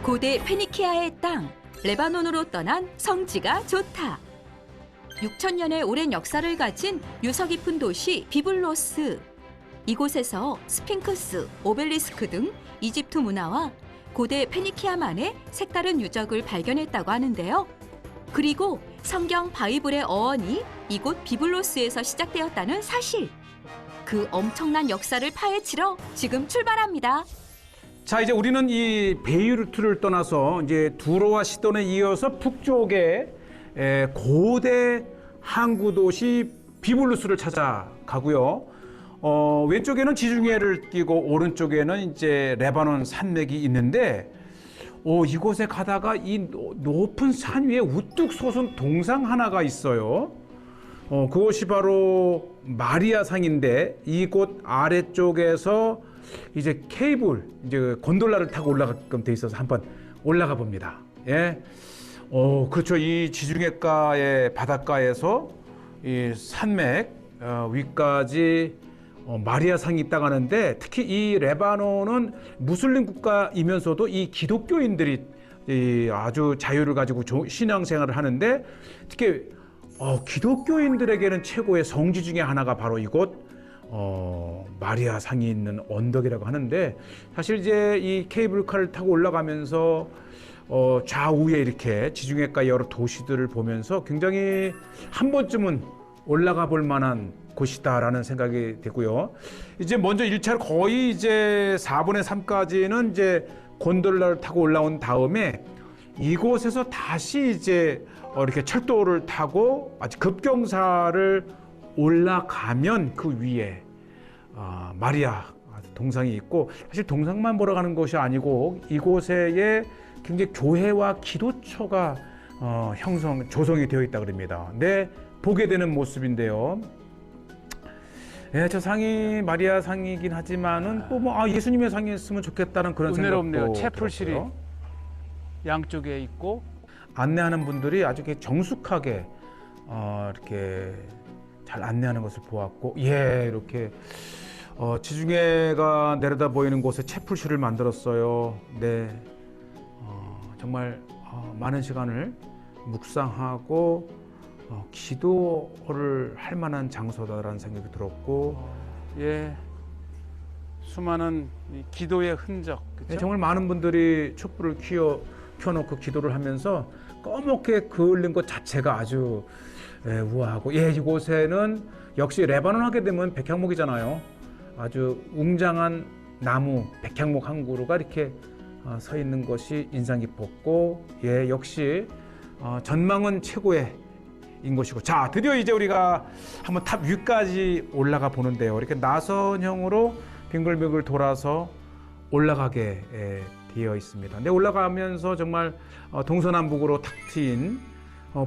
고대 페니키아의 땅, 레바논으로 떠난 성지가 좋다. 6천년의 오랜 역사를 가진 유서 깊은 도시 비블로스. 이곳에서 스핑크스, 오벨리스크 등 이집트 문화와 고대 페니키아만의 색다른 유적을 발견했다고 하는데요. 그리고 성경 바이블의 어원이 이곳 비블로스에서 시작되었다는 사실. 그 엄청난 역사를 파헤치러 지금 출발합니다. 자, 이제 우리는 이 베이루트를 떠나서 이제 두로와 시돈에 이어서 북쪽에 고대 항구 도시 비블루스를 찾아가고요. 왼쪽에는 지중해를 끼고 오른쪽에는 이제 레바논 산맥이 있는데, 이곳에 가다가 이 높은 산 위에 우뚝 솟은 동상 하나가 있어요. 그것이 바로 마리아상인데, 이곳 아래쪽에서 이제 케이블, 이제 곤돌라를 타고 올라가게끔 돼 있어서 한번 올라가 봅니다. 예. 그렇죠. 이 지중해가의 바닷가에서 이 산맥 위까지 마리아상이 있다고 하는데, 특히 이 레바논은 무슬림 국가이면서도 이 기독교인들이 아주 자유를 가지고 신앙생활을 하는데, 특히 기독교인들에게는 최고의 성지 중에 하나가 바로 이곳 마리아상이 있는 언덕이라고 하는데, 사실 이제 이 케이블카를 타고 올라가면서 좌우에 이렇게 지중해가 여러 도시들을 보면서 굉장히 한 번쯤은 올라가 볼 만한 곳이다라는 생각이 되고요. 이제 먼저 1차로 거의 이제 4분의 3까지는 이제 곤돌라를 타고 올라온 다음에 이곳에서 다시 이제 이렇게 철도를 타고 아주 급경사를 올라가면 그 위에 마리아 동상이 있고, 사실 동상만 보러 가는 것이 아니고 이곳에 굉장히 교회와 기도처가 조성이 되어 있다 그럽니다. 네, 보게 되는 모습인데요. 네, 저 상이 마리아 상이긴 하지만은 예수님의 상이었으면 좋겠다는 그런 은혜롭네요. 생각도 채플실이 들었고요. 양쪽에 있고, 안내하는 분들이 아주 정숙하게 이렇게 잘 안내하는 것을 보았고, 이렇게 지중해가 내려다 보이는 곳에 채플실을 만들었어요. 네, 정말 많은 시간을 묵상하고 기도를 할 만한 장소다라는 생각이 들었고, 수많은 기도의 흔적. 그쵸? 정말 많은 분들이 촛불을 켜놓고 기도를 하면서 꺼멓게 그을린 것 자체가 아주 우아하고, 이곳에는 역시 레바논 하게 되면 백향목이잖아요. 아주 웅장한 나무 백향목 한 그루가 이렇게 서 있는 것이 인상 깊었고, 역시 전망은 최고의 인 것이고. 자, 드디어 이제 우리가 한번 탑 위까지 올라가 보는데요. 이렇게 나선형으로 빙글빙글 돌아서 올라가게 되어 있습니다. 근데 올라가면서 정말 동서남북으로 탁 트인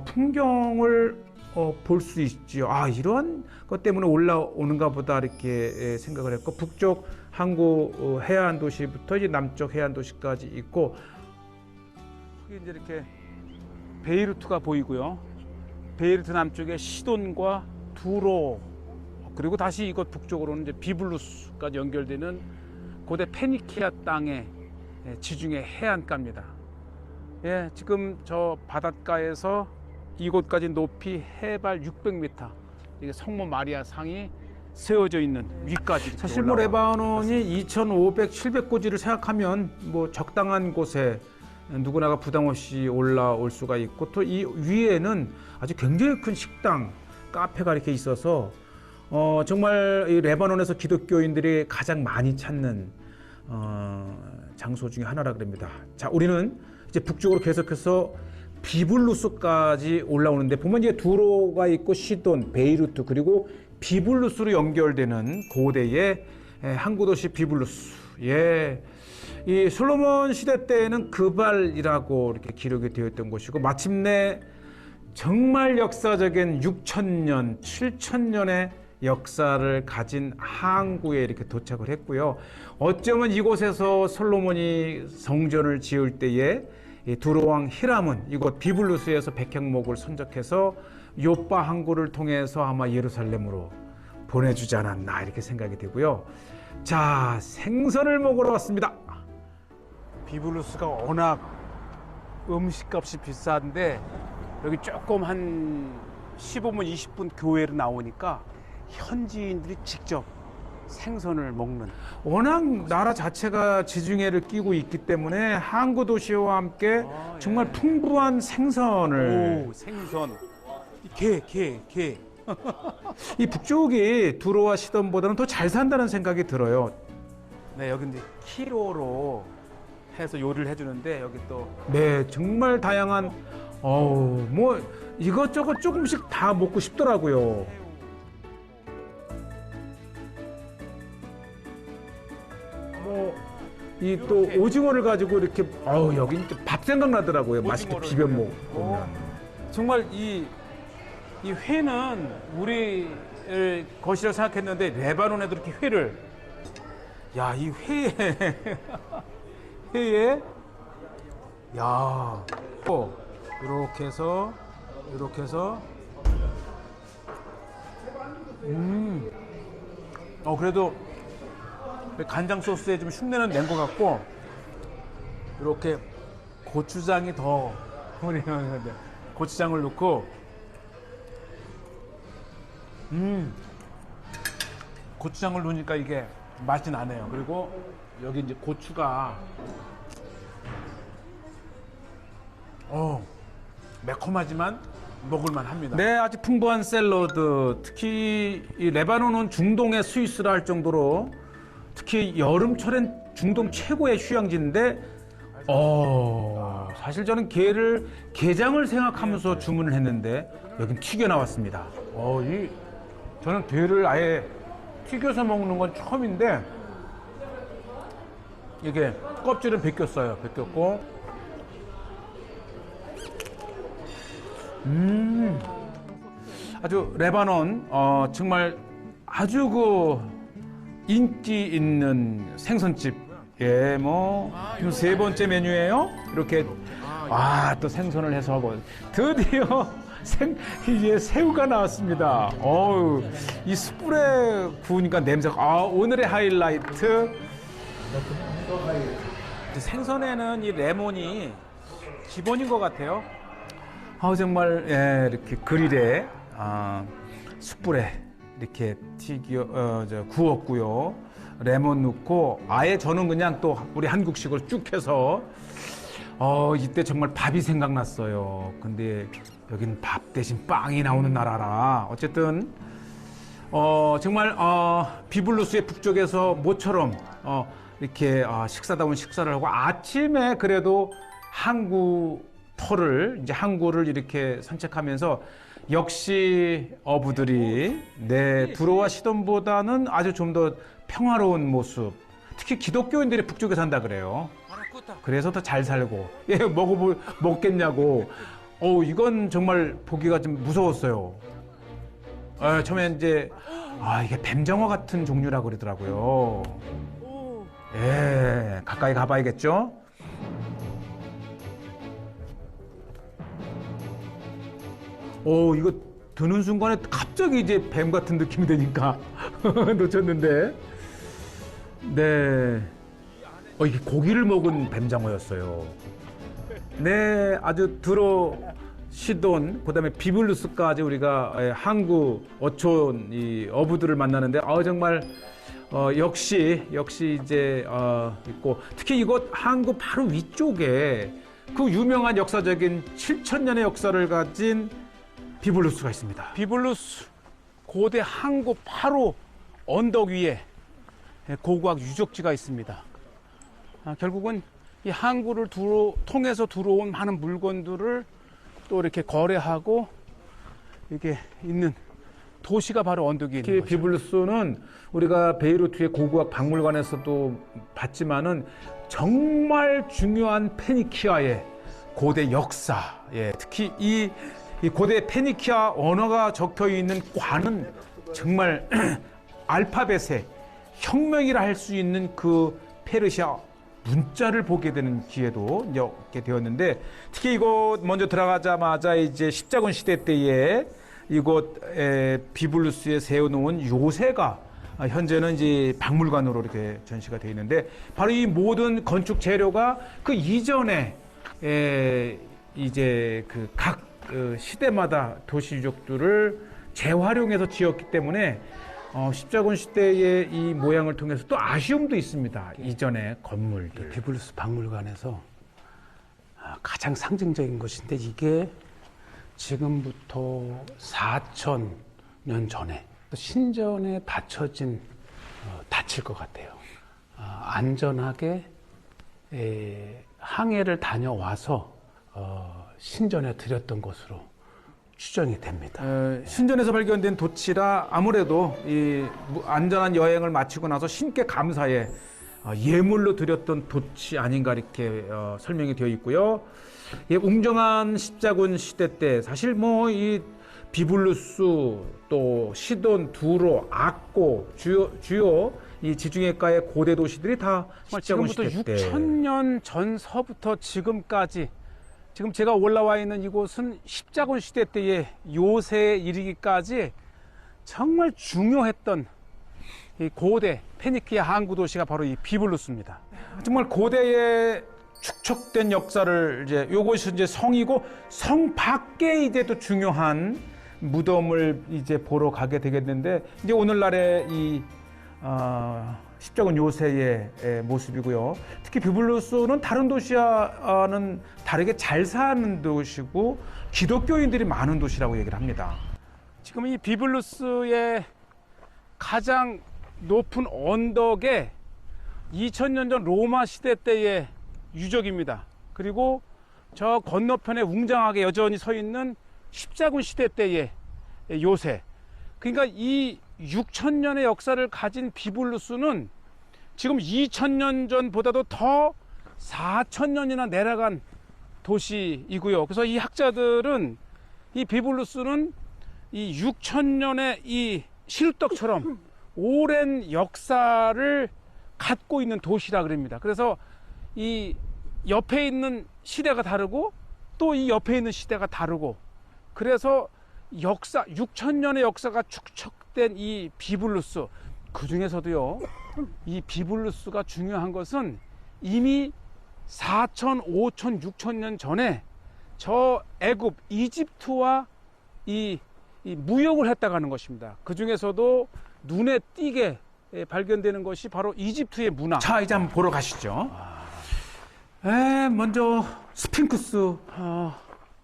풍경을 볼 수 있지요. 이런 것 때문에 올라오는가 보다 이렇게 생각을 했고, 북쪽 항구 해안 도시부터 이제 남쪽 해안 도시까지 있고, 이제 이렇게 베이루트가 보이고요. 베이루트 남쪽에 시돈과 두로, 그리고 다시 이곳 북쪽으로는 이제 비블루스까지 연결되는 고대 페니키아 땅의 지중해 해안가입니다. 지금 저 바닷가에서 이곳까지 높이 해발 600m, 이게 성모 마리아 상이 세워져 있는 위까지. 사실 레바논이 2,500, 700고지를 생각하면 적당한 곳에 누구나가 부담 없이 올라올 수가 있고, 또 이 위에는 아주 굉장히 큰 식당, 카페가 이렇게 있어서 정말 이 레바논에서 기독교인들이 가장 많이 찾는 장소 중에 하나라 그럽니다. 자, 우리는 이제 북쪽으로 계속해서 비블루스까지 올라오는데, 보면 이제 두로가 있고 시돈, 베이루트, 그리고 비블루스로 연결되는 고대의 항구도시 비블루스. 이 솔로몬 시대 때에는 그발이라고 이렇게 기록이 되어 있던 곳이고, 마침내 정말 역사적인 6,000년, 7,000년의 역사를 가진 항구에 이렇게 도착을 했고요. 어쩌면 이곳에서 솔로몬이 성전을 지을 때에 두로왕 히람은 이곳 비블루스에서 백향목을 선적해서 요빠 항구를 통해서 아마 예루살렘으로 보내주지 않았나 이렇게 생각이 되고요. 자, 생선을 먹으러 왔습니다. 비블루스가 워낙 음식값이 비싼데 여기 조금 한 15분, 20분 교회로 나오니까 현지인들이 직접 생선을 먹는. 워낙 나라 자체가 지중해를 끼고 있기 때문에 항구 도시와 함께 정말 풍부한 생선을 오, 생선. 게. 이 북쪽이 두로와 시돈보다는 더 잘 산다는 생각이 들어요. 네, 여기 이제 키로로 해서 요리를 해주는데 여기 또 네, 정말 다양한 뭐 이것저것 조금씩 다 먹고 싶더라고요. 뭐 이 또 오징어를 가지고 이렇게 여기 밥 생각나더라고요. 맛있게 오징어를. 비벼 먹으면. 정말 이 회는 우리 것이라고 생각했는데 레바논에도 이렇게 회를 이 회에 이렇게 해서 그래도 간장 소스에 좀 흉내는 낸 것 같고 이렇게 고추장이 더 고추장을 넣고 고추장을 넣으니까 이게 맛이 나네요. 그리고 여기 이제 고추가 매콤하지만 먹을만 합니다. 네, 아주 풍부한 샐러드. 특히 이 레바논은 중동의 스위스라 할 정도로 특히 여름철엔 중동 최고의 휴양지인데 사실 저는 게장을 생각하면서 주문을 했는데 여긴 튀겨 나왔습니다. 저는 게를 아예 튀겨서 먹는 건 처음인데 이게 껍질은 벗겼고 아주 레바논 정말 아주 인기 있는 생선집. 지금 세 번째 메뉴예요. 이렇게 또 생선을 해서 하고 드디어 이제 새우가 나왔습니다. 이 숯불에 구우니까 냄새가 오늘의 하이라이트. 생선에는 이 레몬이 기본인 것 같아요. 정말 이렇게 그릴에 숯불에 이렇게 구웠고요. 레몬 넣고 아예 저는 그냥 또 우리 한국식으로 쭉 해서 이때 정말 밥이 생각났어요. 근데 여긴 밥 대신 빵이 나오는 나라라. 어쨌든 정말 비블루스의 북쪽에서 모처럼 이렇게 식사다운 식사를 하고 아침에 그래도 항구를 이렇게 산책하면서 역시 어부들이 두로와 시돈보다는 아주 좀 더 평화로운 모습. 특히 기독교인들이 북쪽에 산다 그래요. 그래서 더 잘 살고 먹겠냐고. 이건 정말 보기가 좀 무서웠어요. 처음에 이제 이게 뱀장어 같은 종류라고 그러더라고요. 가까이 가봐야겠죠. 이거 드는 순간에 갑자기 이제 뱀 같은 느낌이 드니까 놓쳤는데. 네. 이게 고기를 먹은 뱀장어였어요. 네, 아주 두로, 시돈, 그다음에 비블루스까지 우리가 항구 어촌 이 어부들을 만나는데 정말 역시 이제 있고 특히 이곳 항구 바로 위쪽에 그 유명한 역사적인 7,000년의 역사를 가진 비블루스가 있습니다. 비블루스 고대 항구 바로 언덕 위에 고고학 유적지가 있습니다. 결국은 이 항구를 통해서 들어온 많은 물건들을 또 이렇게 거래하고 이렇게 있는 도시가 바로 언덕에 있는 거죠. 비블루스는 우리가 베이루트의 고고학 박물관에서도 봤지만은 정말 중요한 페니키아의 고대 역사, 특히 이 고대 페니키아 언어가 적혀 있는 관은 정말 알파벳의 혁명이라 할 수 있는 그 페르시아 문자를 보게 되는 기회도 이렇게 되었는데 특히 이곳 먼저 들어가자마자 이제 십자군 시대 때에 이곳 비블루스에 세워놓은 요새가 현재는 이제 박물관으로 이렇게 전시가 되어 있는데 바로 이 모든 건축 재료가 그 이전에 이제 그 각 시대마다 도시 유적들을 재활용해서 지었기 때문에 십자군 시대의 이 모양을 통해서 또 아쉬움도 있습니다. 이전의 건물들. 비블루스 박물관에서 가장 상징적인 것인데 이게 지금부터 4,000년 전에 신전에 바쳐진 닻일 것 같아요. 안전하게 항해를 다녀와서 신전에 드렸던 것으로 추정이 됩니다. 신전에서 발견된 돛이라 아무래도 이 안전한 여행을 마치고 나서 신께 감사에 예물로 드렸던 돛이 아닌가 이렇게 설명이 되어 있고요. 웅정한 십자군 시대 때 사실 뭐 이 비블루스 또 시돈, 두로, 악고 주요 이 지중해가의 고대 도시들이 다 십자군 지금부터 시대 때 6,000년 전서부터 지금까지 지금 제가 올라와 있는 이곳은 십자군 시대 때의 요새에 이르기까지 정말 중요했던 이 고대 페니키아 항구 도시가 바로 이 비블루스입니다. 정말 고대의 축적된 역사를 이제 요것이 이제 성이고 성 밖에 이제 또 중요한 무덤을 이제 보러 가게 되겠는데 이제 오늘날의 이 십자군 요새의 모습이고요. 특히 비블루스는 다른 도시와는 다르게 잘 사는 도시고 기독교인들이 많은 도시라고 얘기를 합니다. 지금 이 비블루스의 가장 높은 언덕에 2000년 전 로마 시대 때의 유적입니다. 그리고 저 건너편에 웅장하게 여전히 서 있는 십자군 시대 때의 요새. 그러니까 이 6,000년의 역사를 가진 비블루스는 지금 2,000년 전보다도 더 4,000년이나 내려간 도시이고요. 그래서 이 학자들은 이 비블루스는 이 6,000년의 이 실떡처럼 오랜 역사를 갖고 있는 도시라 그럽니다. 그래서 이 옆에 있는 시대가 다르고 또 이 옆에 있는 시대가 다르고 그래서 역사 6,000년의 역사가 축적된 이 비블루스 그 중에서도요 이 비블루스가 중요한 것은 이미 4,000, 5,000, 6,000년 전에 저 애굽 이집트와 이 무역을 했다고 하는 것입니다. 그 중에서도 눈에 띄게 발견되는 것이 바로 이집트의 문화. 자, 이제 한번 보러 가시죠. 먼저 스핑크스.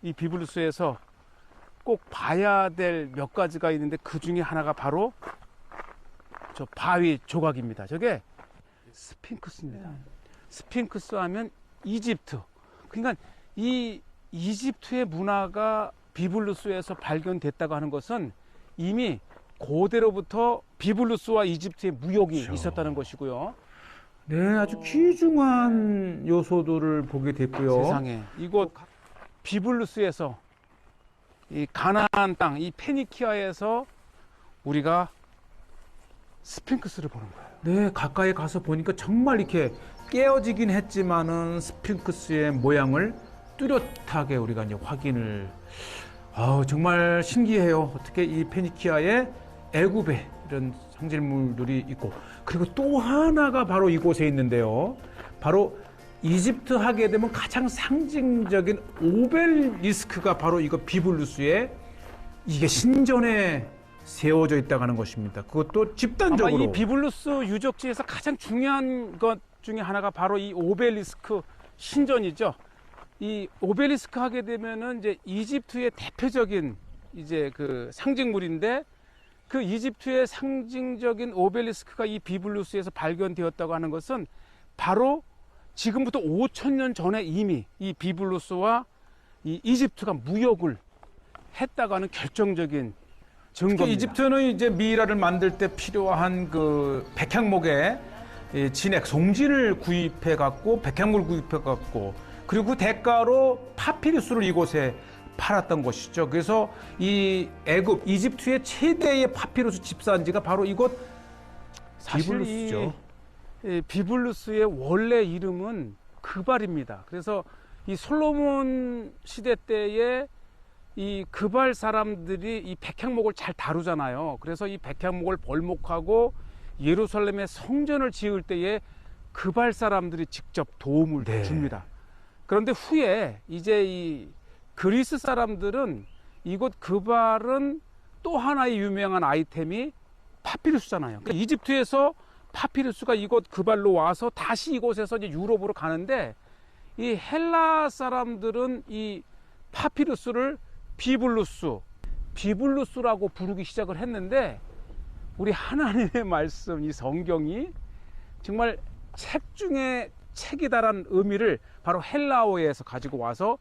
이 비블루스에서 꼭 봐야 될 몇 가지가 있는데 그 중에 하나가 바로 저 바위 조각입니다. 저게 스핑크스입니다. 스핑크스 하면 이집트. 그러니까 이 이집트의 문화가 비블루스에서 발견됐다고 하는 것은 이미 고대로부터 비블루스와 이집트의 무역이 그렇죠. 있었다는 것이고요. 네, 아주 귀중한 요소들을 보게 됐고요. 세상에 이곳 비블루스에서 이 가나안 땅, 이 페니키아에서 우리가 스핑크스를 보는 거예요. 네, 가까이 가서 보니까 정말 이렇게 깨어지긴 했지만은 스핑크스의 모양을 뚜렷하게 우리가 이제 확인을. 정말 신기해요. 어떻게 이 페니키아의 애굽에 이런 상징물들이 있고, 그리고 또 하나가 바로 이곳에 있는데요. 바로 이집트 하게 되면 가장 상징적인 오벨리스크가 바로 이거 비블루스에 이게 신전에 세워져 있다고 하는 것입니다. 그것도 집단적으로. 아마 이 비블루스 유적지에서 가장 중요한 것 중에 하나가 바로 이 오벨리스크 신전이죠. 이 오벨리스크 하게 되면은 이제 이집트의 대표적인 이제 그 상징물인데, 그 이집트의 상징적인 오벨리스크가 이 비블루스에서 발견되었다고 하는 것은 바로 지금부터 5,000년 전에 이미 이 비블루스와 이 이집트가 무역을 했다고 하는 결정적인 증거입니다. 이집트는 이제 미이라를 만들 때 필요한 그 백향목의 진액, 송진을 구입해 갖고 백향물 구입해 갖고, 그리고 그 대가로 파피루스를 이곳에 팔았던 것이죠. 그래서 이 애굽, 이집트의 최대의 파피루스 집산지가 바로 이곳 비블루스죠. 이 비블루스의 원래 이름은 그발입니다. 그래서 이 솔로몬 시대 때에 이 그발 사람들이 이 백향목을 잘 다루잖아요. 그래서 이 백향목을 벌목하고 예루살렘의 성전을 지을 때에 그발 사람들이 직접 도움을 네. 줍니다. 그런데 후에 이제 이 그리스 사람들은 이곳 그발은 또 하나의 유명한 아이템이 파피루스잖아요. 그러니까 이집트에서 파피루스가 이곳 그발로 와서 다시 이곳에서 이제 유럽으로 가는데 이 헬라 사람들은 이 파피루스를 비블루스라고 부르기 시작을 했는데 우리 하나님의 말씀, 이 성경이 정말 책 중에 책이다라는 의미를 바로 헬라어에서 가지고 와서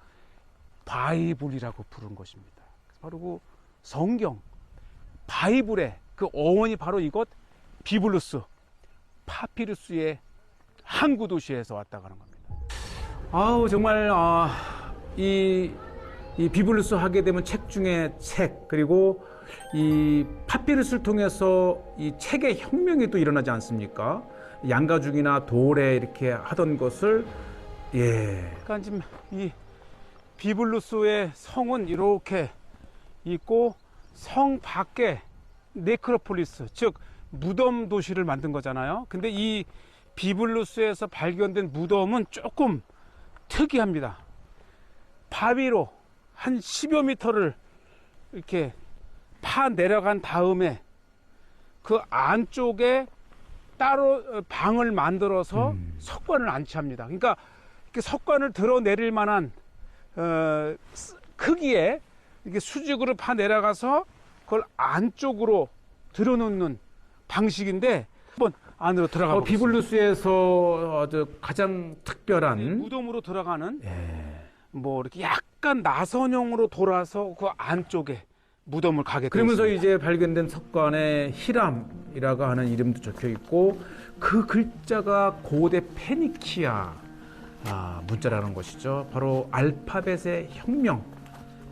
바이블이라고 부른 것입니다. 바로 그 성경, 바이블의 그 어원이 바로 이것 비블루스, 파피루스의 항구 도시에서 왔다고 하는 겁니다. 아우 정말 이 비블루스 하게 되면 책 중에 책, 그리고 이 파피루스를 통해서 이 책의 혁명이 또 일어나지 않습니까? 양가죽이나 돌에 이렇게 하던 것을 그러니까 지금 이 비블루스의 성은 이렇게 있고 성 밖에 네크로폴리스, 즉 무덤 도시를 만든 거잖아요. 근데 이 비블루스에서 발견된 무덤은 조금 특이합니다. 바위로 한 10여 미터를 이렇게 파 내려간 다음에 그 안쪽에 따로 방을 만들어서 석관을 안치합니다. 그러니까 이렇게 석관을 드러내릴 만한 크기의 이렇게 수직으로 파 내려가서 그걸 안쪽으로 들여놓는 방식인데 한번 안으로 들어가 보겠습니다. 비블루스에서 아주 가장 특별한 무덤으로 들어가는 뭐 이렇게 약간 나선형으로 돌아서 그 안쪽에 무덤을 가게 그러면서 되었습니다. 이제 발견된 석관에 히람이라고 하는 이름도 적혀 있고 그 글자가 고대 페니키아 문자라는 것이죠. 바로 알파벳의 혁명.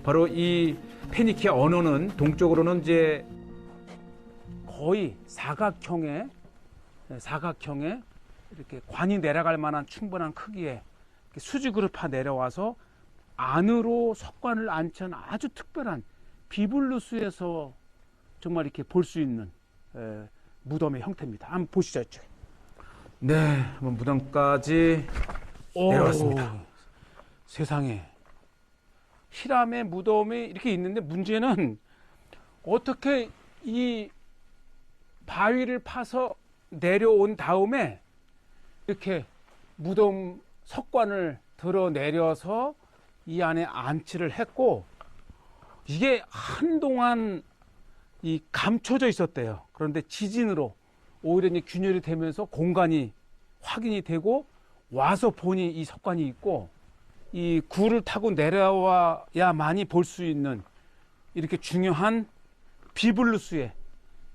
바로 이 페니키아 언어는 동쪽으로는 이제 거의 사각형의 이렇게 관이 내려갈 만한 충분한 크기의 수직으로 파 내려와서 안으로 석관을 안치한 아주 특별한 비블루스에서 정말 이렇게 볼 수 있는 무덤의 형태입니다. 한번 보시죠. 이쪽에. 네, 한번 무덤까지 내려왔습니다. 세상에 히람의 무덤이 이렇게 있는데 문제는 어떻게 이 바위를 파서 내려온 다음에 이렇게 무덤 석관을 들어내려서 이 안에 안치를 했고 이게 한동안 이 감춰져 있었대요. 그런데 지진으로 오히려 이제 균열이 되면서 공간이 확인이 되고 와서 보니 이 석관이 있고 이 굴을 타고 내려와야만이 볼 수 있는 이렇게 중요한 비블루스의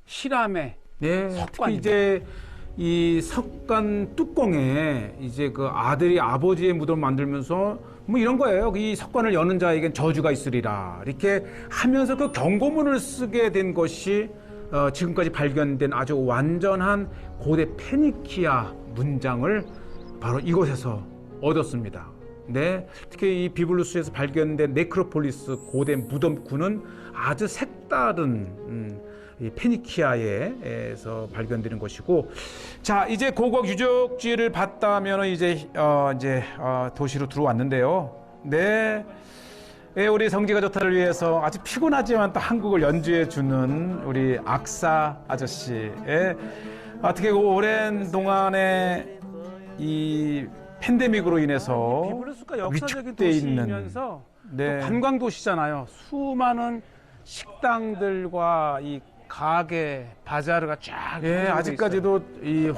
히람의 네, 특히 석관입니다. 이제 이 석관 뚜껑에 이제 그 아들이 아버지의 무덤을 만들면서 뭐 이런 거예요. 이 석관을 여는 자에겐 저주가 있으리라. 이렇게 하면서 그 경고문을 쓰게 된 것이 지금까지 발견된 아주 완전한 고대 페니키아 문장을 바로 이곳에서 얻었습니다. 네, 특히 이 비블루스에서 발견된 네크로폴리스 고대 무덤구는 아주 색다른 이 페니키아에서 발견되는 것이고, 자 이제 고고학 유적지를 봤다면 이제 도시로 들어왔는데요. 네, 우리 성지가 좋다를 위해서 아주 피곤하지만 또 한국을 연주해 주는 우리 악사 아저씨의 어떻게 오랜 동안에 이 팬데믹으로 인해서 비블루스가 역사적인 위축돼 있는 도시이면서 네. 또 관광 도시잖아요. 수많은 식당들과 이 가게, 바자르가 쫙 예, 펼쳐져 있어요. 아직까지도 이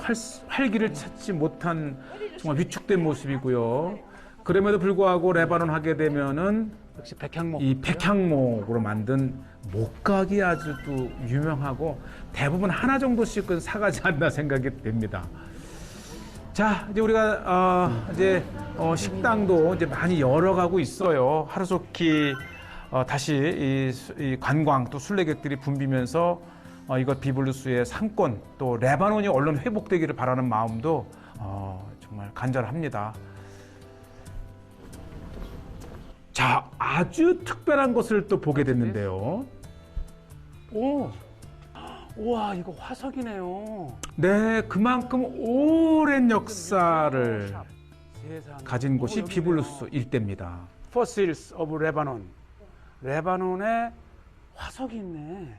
활기를 찾지 못한 정말 위축된 모습이고요. 그럼에도 불구하고 레바논 하게 되면은 역시 백향목. 이 백향목으로 만든 목각이 아주 또 유명하고 대부분 하나 정도씩은 사가지 않나 생각이 됩니다. 자, 이제 우리가 식당도 이제 많이 열어가고 있어요. 하루속히 다시 이 관광 또 순례객들이 붐비면서 이것 비블루스의 상권 또 레바논이 얼른 회복되기를 바라는 마음도 정말 간절합니다. 자, 아주 특별한 것을 또 보게 됐는데요. 우와, 이거 화석이네요. 네, 그만큼 오랜 역사를 세상에. 가진 곳이 여기네요. 비블루스 일대입니다. Fossils of Lebanon. 레바논에 화석이 있네.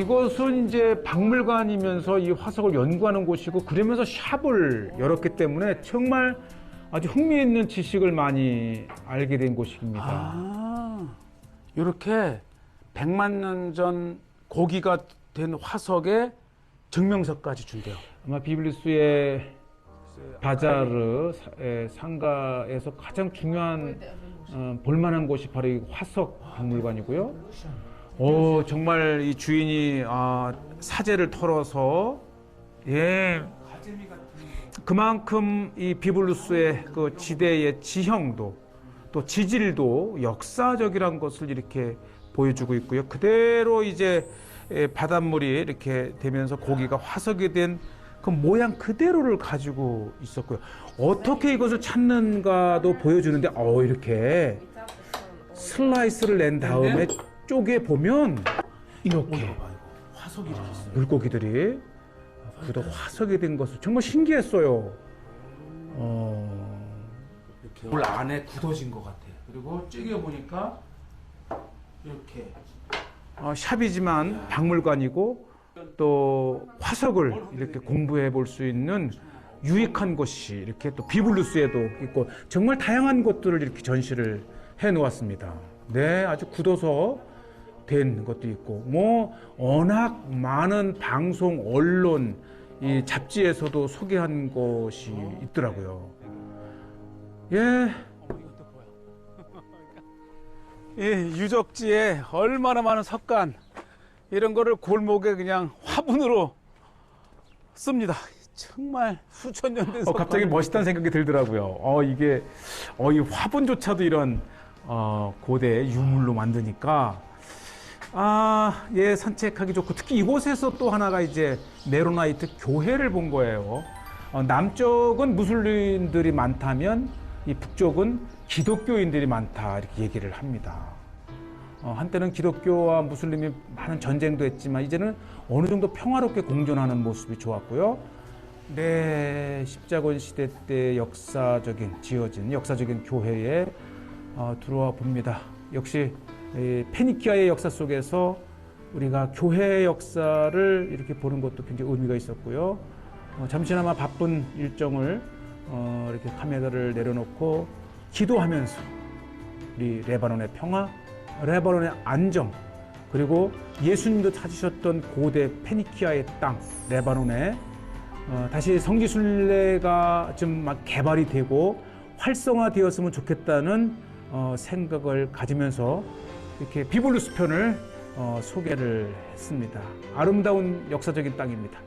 이것은 이제 박물관이면서 이 화석을 연구하는 곳이고 그러면서 샵을 열었기 때문에 정말 아주 흥미있는 지식을 많이 알게 된 곳입니다. 아, 이렇게 100만 년 전 고기가 된 화석에 증명서까지 준대요. 아마 비블루스의 바자르 상가에서 가장 중요한 볼만한 곳이 바로 이 화석 박물관이고요. 정말 이 주인이 사제를 털어서 그만큼 이 비블루스의 그 지대의 지형도 또 지질도 역사적이란 것을 이렇게 보여주고 있고요. 그대로 이제 바닷물이 이렇게 되면서 고기가 화석이 된 그 모양 그대로를 가지고 있었고요. 어떻게 이것을 찾는가도 보여주는데 이렇게 슬라이스를 낸 다음에 쪼개 보면 이렇게 화석이 있어요. 물고기들이 그도 화석이 된 것을 정말 신기했어요. 물 안에 굳어진 것 같아요. 그리고 찌개 보니까 이렇게 샵이지만 박물관이고 또 화석을 이렇게 공부해 볼 수 있는 유익한 곳이 이렇게 또 비블루스에도 있고 정말 다양한 것들을 이렇게 전시를 해 놓았습니다. 네, 아주 굳어서 된 것도 있고 워낙 많은 방송, 언론, 이 잡지에서도 소개한 것이 있더라고요. 이 유적지에 얼마나 많은 석간 이런 거를 골목에 그냥 화분으로 씁니다. 정말 수천 년 된 석간. 갑자기 멋있다는 생각이 들더라고요. 이게 이 화분조차도 이런 고대 유물로 만드니까 산책하기 좋고 특히 이곳에서 또 하나가 이제 메로나이트 교회를 본 거예요. 남쪽은 무슬림들이 많다면 이 북쪽은 기독교인들이 많다 이렇게 얘기를 합니다. 한때는 기독교와 무슬림이 많은 전쟁도 했지만 이제는 어느 정도 평화롭게 공존하는 모습이 좋았고요. 네, 십자군 시대 때 지어진 역사적인 교회에 들어와 봅니다. 역시 페니키아의 역사 속에서 우리가 교회의 역사를 이렇게 보는 것도 굉장히 의미가 있었고요. 잠시나마 바쁜 일정을 이렇게 카메라를 내려놓고 기도하면서 우리 레바논의 평화, 레바논의 안정, 그리고 예수님도 찾으셨던 고대 페니키아의 땅, 레바논에 다시 성지순례가 좀 막 개발이 되고 활성화되었으면 좋겠다는 생각을 가지면서 이렇게 비블루스 편을 소개를 했습니다. 아름다운 역사적인 땅입니다.